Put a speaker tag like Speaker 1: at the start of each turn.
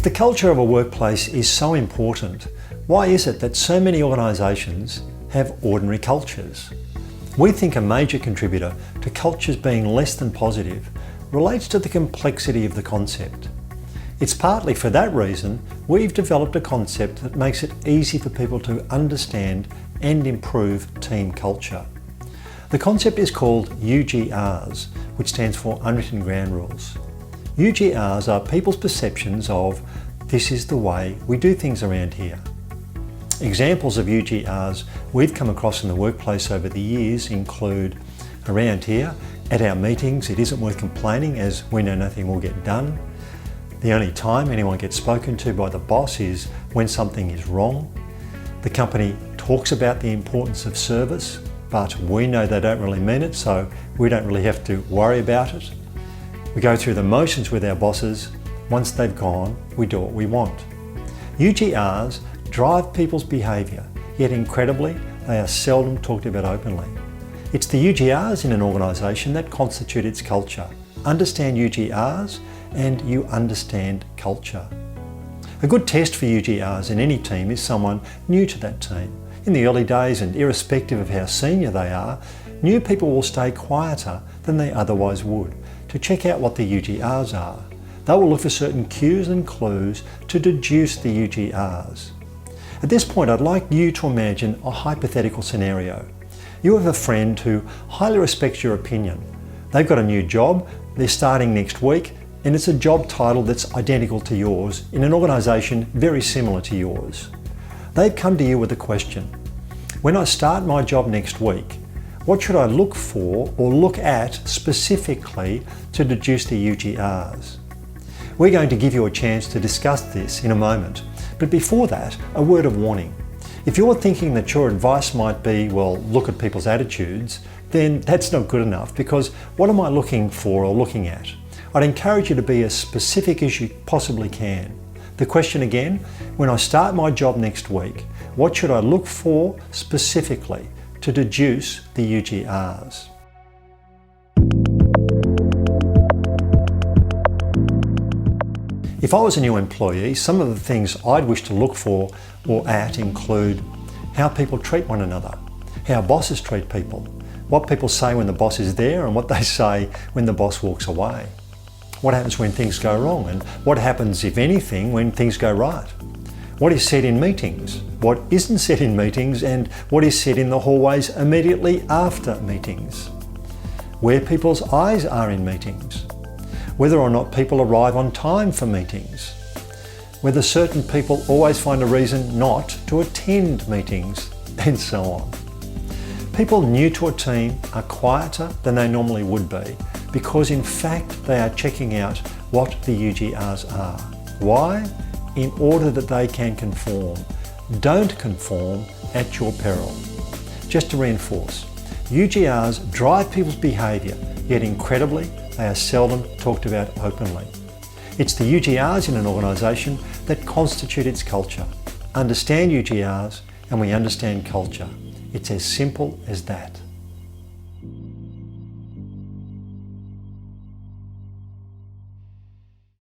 Speaker 1: If the culture of a workplace is so important, why is it that so many organisations have ordinary cultures? We think a major contributor to cultures being less than positive relates to the complexity of the concept. It's partly for that reason we've developed a concept that makes it easy for people to understand and improve team culture. The concept is called UGRs, which stands for Unwritten Ground Rules. UGRs are people's perceptions of this is the way we do things around here. Examples of UGRs we've come across in the workplace over the years include around here, at our meetings it isn't worth complaining as we know nothing will get done. The only time anyone gets spoken to by the boss is when something is wrong. The company talks about the importance of service, but we know they don't really mean it, so we don't really have to worry about it. We go through the motions with our bosses. Once they've gone, we do what we want. UGRs drive people's behaviour, yet incredibly, they are seldom talked about openly. It's the UGRs in an organisation that constitute its culture. Understand UGRs and you understand culture. A good test for UGRs in any team is someone new to that team. In the early days, and irrespective of how senior they are, new people will stay quieter than they otherwise would to check out what the UGRs are. They will look for certain cues and clues to deduce the UGRs. At this point, I'd like you to imagine a hypothetical scenario. You have a friend who highly respects your opinion. They've got a new job, they're starting next week, and it's a job title that's identical to yours in an organisation very similar to yours. They've come to you with a question. When I start my job next week, what should I look for or look at specifically to deduce the UGRs? We're going to give you a chance to discuss this in a moment, but before that, a word of warning. If you're thinking that your advice might be, well, look at people's attitudes, then that's not good enough, because what am I looking for or looking at? I'd encourage you to be as specific as you possibly can. The question again, when I start my job next week, what should I look for specifically to deduce the UGRs? If I was a new employee, some of the things I'd wish to look for or at include how people treat one another, how bosses treat people, what people say when the boss is there and what they say when the boss walks away. What happens when things go wrong and what happens, if anything, when things go right? What is said in meetings? What isn't said in meetings and what is said in the hallways immediately after meetings? Where people's eyes are in meetings? Whether or not people arrive on time for meetings? Whether certain people always find a reason not to attend meetings, and so on. People new to a team are quieter than they normally would be because in fact they are checking out what the UGRs are. Why? In order that they can conform. Don't conform at your peril. Just to reinforce, UGRs drive people's behaviour, yet incredibly they are seldom talked about openly. It's the UGRs in an organisation that constitute its culture. Understand UGRs and we understand culture. It's as simple as that.